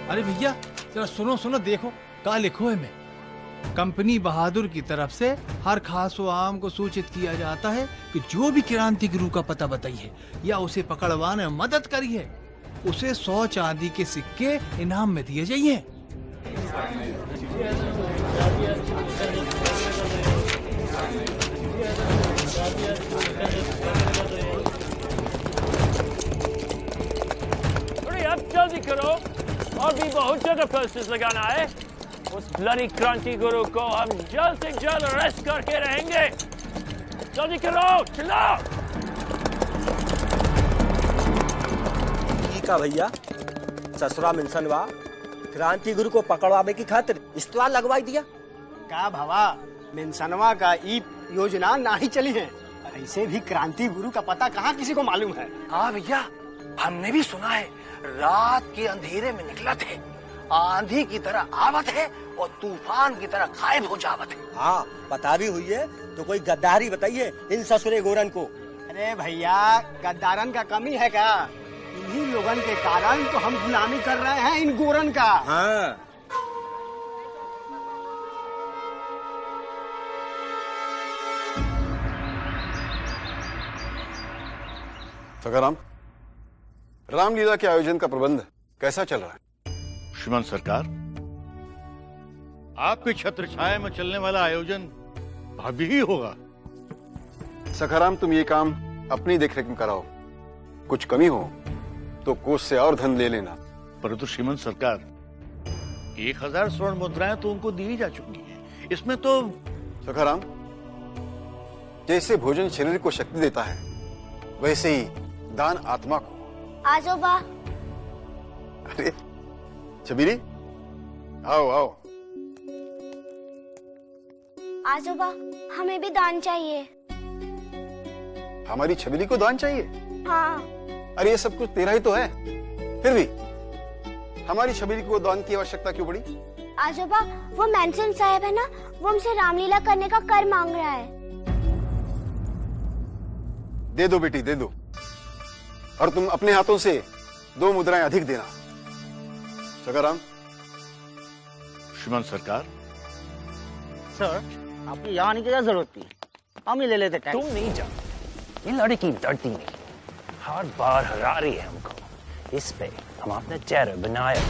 अरे भैया जरा सुनो सुनो, देखो क्या लिखो है। मैं कंपनी बहादुर की तरफ से हर खास व आम को सूचित किया जाता है कि जो भी क्रांति गुरु का पता बताइए या उसे पकड़वाने में मदद करिए, उसे 100 चांदी के सिक्के इनाम में दिए जाइए। अरे अब जल्दी करो, और भी बहुत जगह पोस्टर्स लगाना है। उस ब्लडी क्रांति गुरु को हम जल्द से जल्द अरेस्ट करके रहेंगे। जल्दी करो, चलो। ठीक है भैया, ससुरा मिलसनवा क्रांति गुरु को पकड़वाने की खातिर इस्तेमाल लगवाई दिया। का भवा मिनसनवा का ई योजना ना ही चली है। ऐसे भी क्रांति गुरु का पता कहाँ किसी को मालूम है। हाँ भैया, हमने भी सुना है रात के अंधेरे में निकला थे, आंधी की तरह आवत है और तूफान की तरह गायब हो जावत है। हाँ पता भी हुई है, तो कोई गद्दारी बताइए इन ससुरे गोरन को। अरे भैया गद्दारन का कमी है क्या? इन्हीं लोगन के कारण तो हम गुलामी कर रहे हैं इन गोरन का। हाँ सखाराम, रामलीला के आयोजन का प्रबंध कैसा चल रहा है? श्रीमान सरकार, आपके छत्र छाया में चलने वाला आयोजन भव्य ही होगा। सखाराम, तुम ये काम अपनी देखरेख में कराओ, कुछ कमी हो तो कोष से और धन ले लेना। परंतु श्रीमान सरकार, 1000 स्वर्ण मुद्राएं तो उनको दी जा चुकी हैं। इसमें तो सखाराम, जैसे भोजन शरीर को शक्ति देता है, वैसे ही दान आत्मा को। आजो बा। अरे छबीली, आओ आओ। आजो बा, हमें भी दान चाहिए। हमारी छबीली को दान चाहिए? हाँ। अरे ये सब कुछ तेरा ही तो है, फिर भी हमारी छबीली को दान की आवश्यकता क्यों पड़ी? आजोबा, वो मैनसन साहब है ना, वो हमसे रामलीला करने का कर मांग रहा है। दे दो बेटी, दे दो, और तुम अपने हाथों से 2 मुद्राएं अधिक देना। सखाराम। श्रीमान सरकार। सर, आपकी यहाँ आने की क्या जरूरत थी? हम ही ले लेते टैक्स। तुम नहीं जा, ये लड़की डरती नहीं, हर बार हरा रही है हमको। इस पे हम अपना चेहरा बनाया।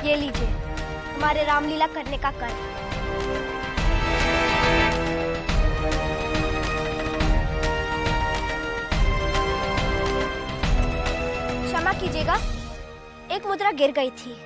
ये लीजिए, हमारे रामलीला करने का कर। क्षमा कीजिएगा, एक मुद्रा गिर गई थी।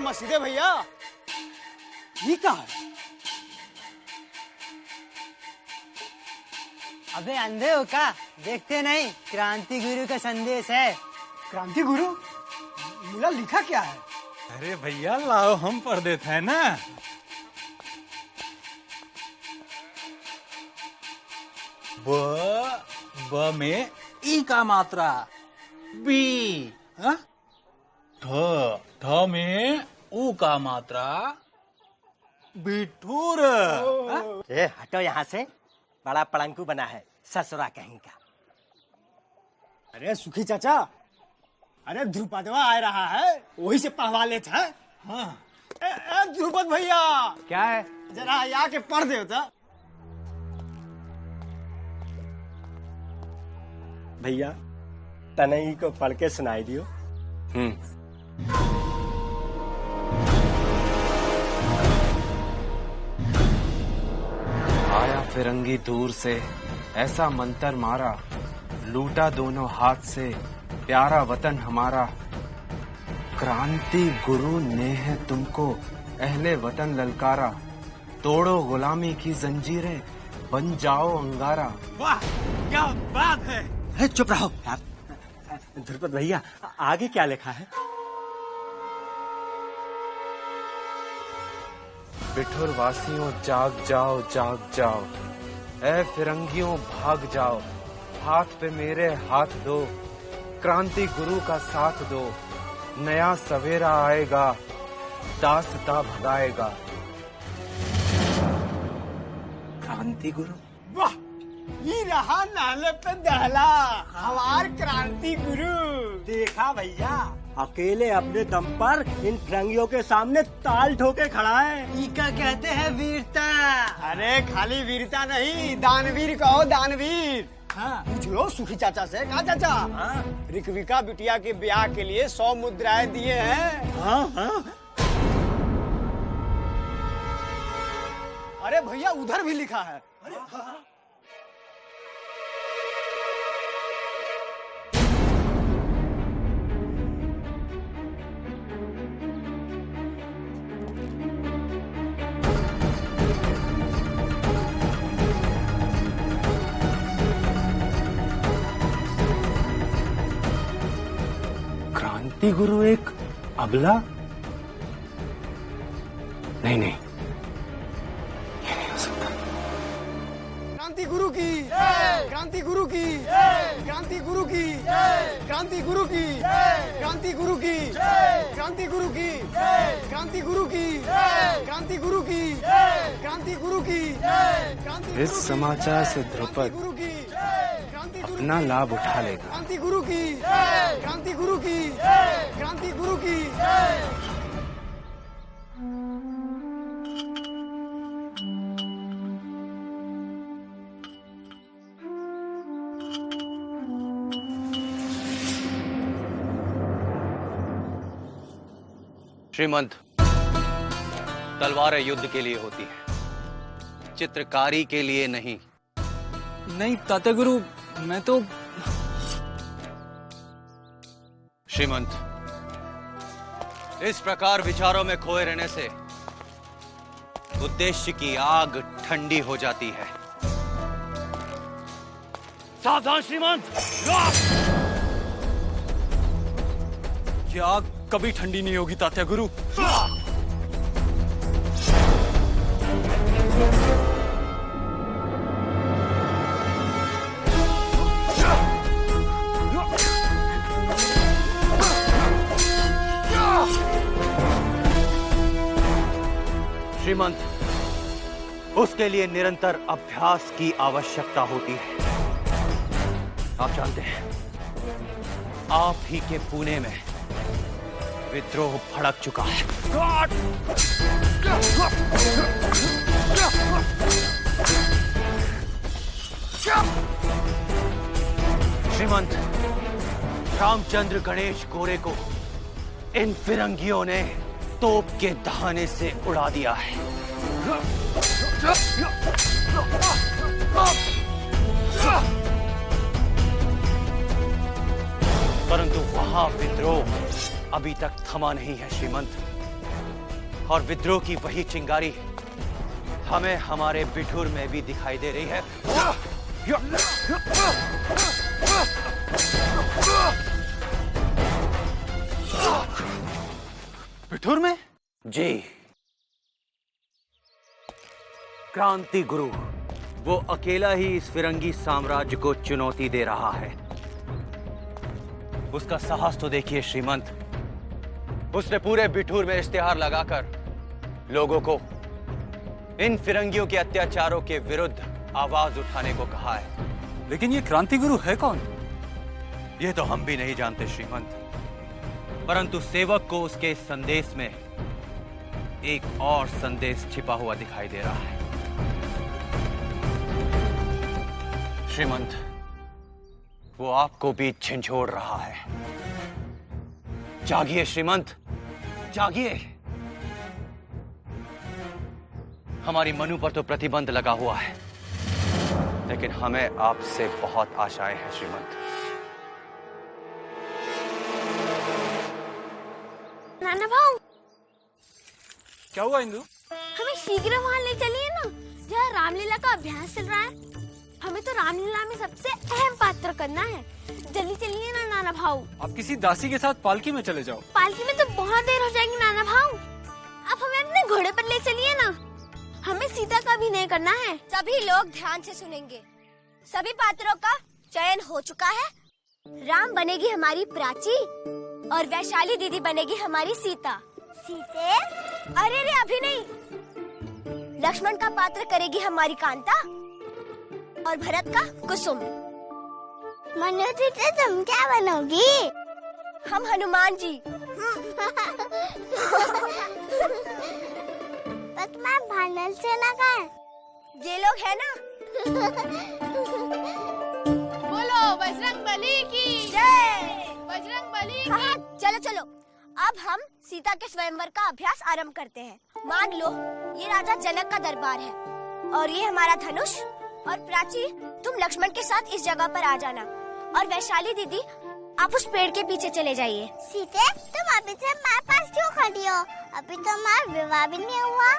मस्जिद है भैया। ये क्या है? अबे अंधे हो क्या? देखते नहीं, क्रांति गुरु का संदेश है। क्रांति गुरु? मिला लिखा क्या है? अरे भैया लाओ, हम पढ़ देते हैं ना। ब में ई का मात्रा, बी। ठ में ऊ का मात्रा, बिठूर। ए हटो यहाँ से, बड़ा पड़ंकू बना है ससुरा कहीं का। अरे सुखी चाचा, अरे ध्रुपदवा आ रहा है, वही से पढ़वा लेते हैं। हाँ। ध्रुपद भैया, क्या है? जरा यहाँ के पढ़ दे तो। भैया तनई को पढ़ के सुनाई दियो। आया फिरंगी दूर से, ऐसा मंतर मारा, लूटा दोनों हाथ से प्यारा वतन हमारा। क्रांति गुरु ने है तुमको अहले वतन ललकारा, तोड़ो गुलामी की जंजीरें, बन जाओ अंगारा। वाह क्या बात है। चुप रहो यार। ध्रुपद भैया आगे क्या लिखा है? बिठुर वासियों जाग जाओ जाग जाओ, ऐ फिरंगियों भाग जाओ, हाथ पे मेरे हाथ दो, क्रांति गुरु का साथ दो, नया सवेरा आएगा, दासता भगाएगा। क्रांति गुरु? वाह, ये रहा नाले पे दहला, हमार क्रांति गुरु। देखा भैया, अकेले अपने दम पर इन फिरंगियों के सामने ताल ठोके खड़ा है। इका कहते हैं वीरता। अरे खाली वीरता नहीं, दानवीर कहो दानवीर। हाँ। पूछ लो सुखी चाचा से। कहा चाचा? हाँ। ऋक्विका बिटिया के ब्याह के लिए 100 मुद्राएं दिए हैं। हाँ हाँ। अरे भैया उधर भी लिखा है। अरे हाँ। क्रांति गुरु एक अबला? नहीं नहीं, ये नहीं हो सकता। क्रांति गुरु की, क्रांति गुरु की, क्रांति गुरु की, क्रांति गुरु की, क्रांति गुरु की, क्रांति गुरु की, क्रांति गुरु की, क्रांति गुरु की, क्रांति गुरु की, क्रांति। इस समाचार से ध्रुपद अपना लाभ उठा लेगा। क्रांति गुरु की, क्रांति गुरु की, क्रांति गुरु की। श्रीमंत, तलवारें युद्ध के लिए होती है, चित्रकारी के लिए नहीं। नहीं तात्या गुरु, मैं तो। श्रीमंत, इस प्रकार विचारों में खोए रहने से उद्देश्य की आग ठंडी हो जाती है। सावधान श्रीमंत। ये आग कभी ठंडी नहीं होगी तात्या गुरु। श्रीमंत, उसके लिए निरंतर अभ्यास की आवश्यकता होती है। आप जानते हैं, आप ही के पुणे में विद्रोह भड़क चुका है। श्रीमंत, रामचंद्र गणेश गोरे को इन फिरंगियों ने तोप के दहाने से उड़ा दिया है। परंतु वहां विद्रोह अभी तक थमा नहीं है श्रीमंत। और विद्रोह की वही चिंगारी हमें हमारे बिठूर में भी दिखाई दे रही है। बिठूर में? जी, क्रांति गुरु वो अकेला ही इस फिरंगी साम्राज्य को चुनौती दे रहा है। उसका साहस तो देखिए श्रीमंत। उसने पूरे बिठूर में इश्तिहार लगाकर लोगों को इन फिरंगियों के अत्याचारों के विरुद्ध आवाज उठाने को कहा है। लेकिन ये क्रांति गुरु है कौन? ये तो हम भी नहीं जानते श्रीमंत, परंतु सेवक को उसके इस संदेश में एक और संदेश छिपा हुआ दिखाई दे रहा है। श्रीमंत, वो आपको भी झंझोड़ रहा है। जागिए श्रीमंत, जागिए। हमारी मनु पर तो प्रतिबंध लगा हुआ है, लेकिन हमें आपसे बहुत आशाएं हैं श्रीमंत। नाना भाऊ, क्या हुआ इंदु? हमें शीघ्र वहाँ ले चलिए ना, जहाँ रामलीला का अभ्यास चल रहा है। हमें तो रामलीला में सबसे अहम पात्र करना है। जल्दी चलिए ना नाना भाऊ। आप किसी दासी के साथ पालकी में चले जाओ। पालकी में तो बहुत देर हो जाएगी नाना भाऊ। आप हमें अपने घोड़े पर ले चलिए ना। हमें सीता का अभिनय करना है। सभी लोग ध्यान से सुनेंगे। सभी पात्रों का चयन हो चुका है। राम बनेगी हमारी प्राची और वैशाली दीदी बनेगी हमारी सीता। सीते? अरे रे अभी नहीं। लक्ष्मण का पात्र करेगी हमारी कांता और भरत का कुसुम। मनु सीते तुम क्या बनोगी? हम हनुमान जी। बस मैं भानल से ना कर। ये लोग है ना। बोलो बजरंग बली की जय। बजरंग बली की। हाँ, चलो चलो अब हम सीता के स्वयंवर का अभ्यास आरंभ करते हैं। मान लो ये राजा जनक का दरबार है और ये हमारा धनुष। और प्राची तुम लक्ष्मण के साथ इस जगह पर आ जाना और वैशाली दीदी आप उस पेड़ के पीछे चले जाइए। सीते तुम अभी से मेरे पास क्यों खड़ी हो? अभी तो हमारा विवाह भी नहीं हुआ।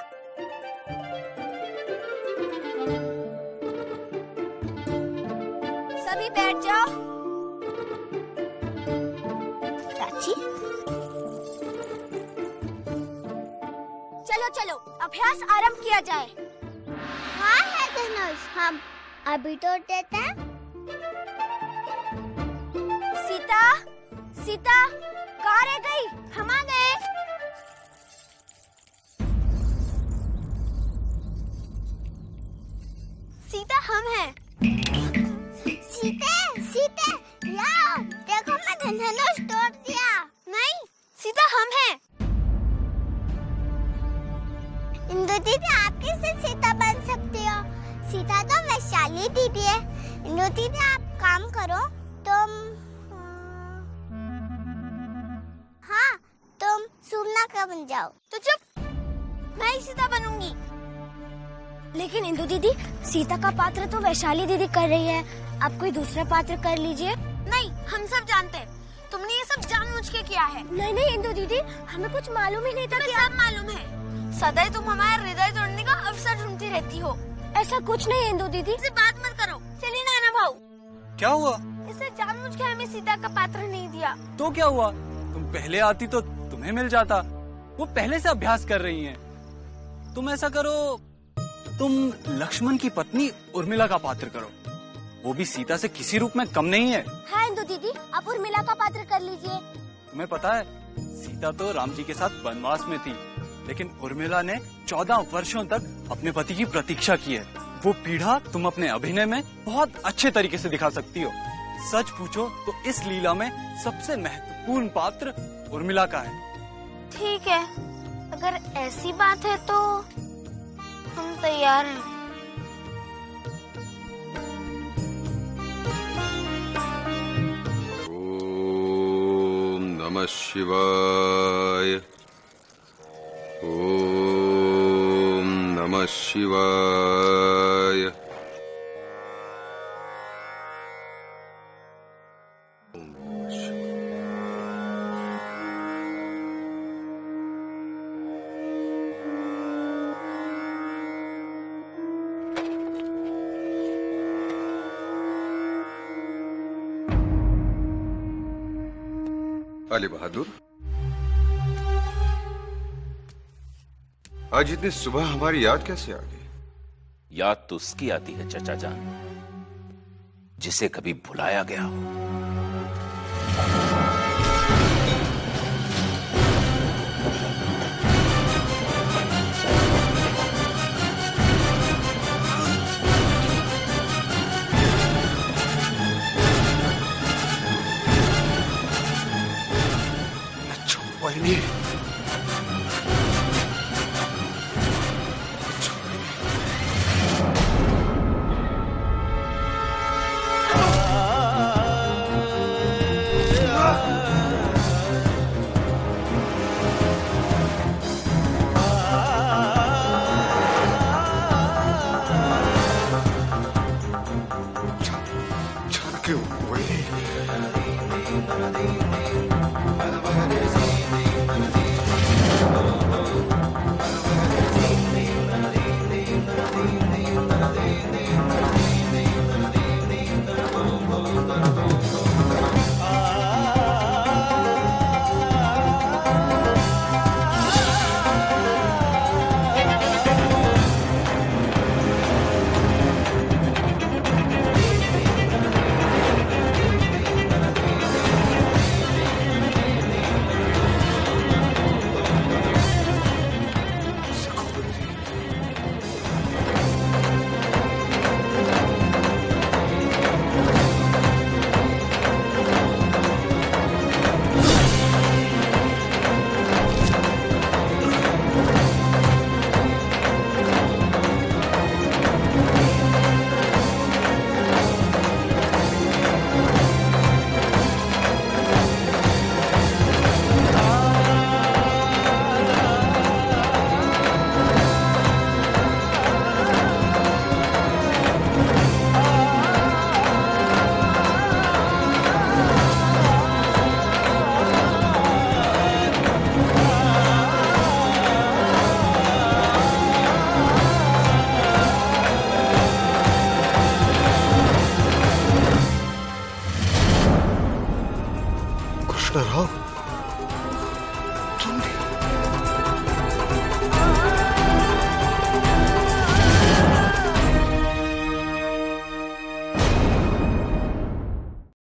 सभी बैठ जाओ। प्राची चलो चलो अभ्यास आरंभ किया जाए। हाँ है धनुष, हम अभी तो देते हैं। सीता, सीता कहाँ रह गई? हम आ गए। सीता हम हैं। सीते, सीते, यार देखो मैं धनुष तोड़ दिया। नहीं, सीता हम हैं। इंदु दीदी आप कैसे सीता बन सकती हो? सीता तो वैशाली दीदी है। इंदु दीदी आप काम करो, तुम हाँ तुम सूर्पनखा बन जाओ। तो चुप, मैं ही सीता बनूंगी। लेकिन इंदु दीदी सीता का पात्र तो वैशाली दीदी कर रही है, आप कोई दूसरा पात्र कर लीजिए। नहीं, हम सब जानते हैं तुमने ये सब जानबूझ के किया है। नहीं नहीं इंदु दीदी, हमें कुछ मालूम ही नहीं था कि सब मालूम है। सदैव तुम हमारा हृदय तोड़ने का अवसर ढूंढती रहती हो। ऐसा कुछ नहीं है इंदु दीदी। इससे बात मत करो। चलिए नाना भाऊ। क्या हुआ? इससे जानबूझ के हमें सीता का पात्र नहीं दिया। तो क्या हुआ? तुम पहले आती तो तुम्हें मिल जाता। वो पहले से अभ्यास कर रही हैं। तुम ऐसा करो, तुम लक्ष्मण की पत्नी उर्मिला का पात्र करो। वो भी सीता से किसी रूप में कम नहीं है। हाँ इंदु दीदी, आप उर्मिला का पात्र कर लीजिए। तुम्हें पता है सीता तो राम जी के साथ वनवास में थी, लेकिन उर्मिला ने 14 वर्षों तक अपने पति की प्रतीक्षा की है। वो पीढ़ा तुम अपने अभिनय में बहुत अच्छे तरीके से दिखा सकती हो। सच पूछो तो इस लीला में सबसे महत्वपूर्ण पात्र उर्मिला का है। ठीक है, अगर ऐसी बात है तो हम तैयार हैं। ओम नमः शिवाय। ओम नमः शिवाय। अली बहादुर, आज इतनी सुबह हमारी याद कैसे आ गई? याद तो उसकी आती है चचा जान, जिसे कभी भुलाया गया हो। कृष्णा राव,